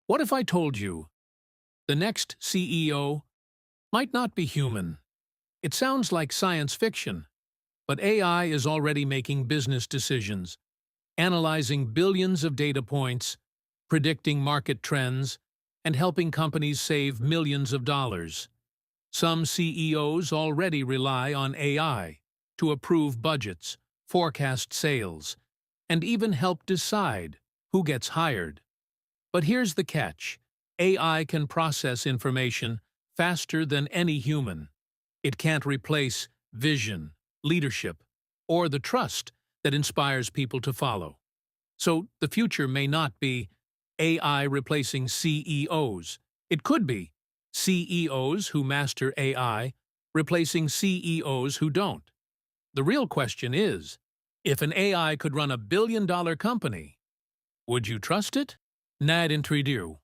What if I told you the next CEO might not be human? It sounds like science fiction, but AI is already making business decisions, analyzing billions of data points, predicting market trends, and helping companies save millions of dollars. Some CEOs already rely on AI to approve budgets, forecast sales, and even help decide who gets hired. But here's the catch. AI can process information faster than any human. It can't replace vision, leadership, or the trust that inspires people to follow. So the future may not be AI replacing CEOs. It could be CEOs who master AI replacing CEOs who don't. The real question is, if an AI could run a billion-dollar company, would you trust it? Nad introdu.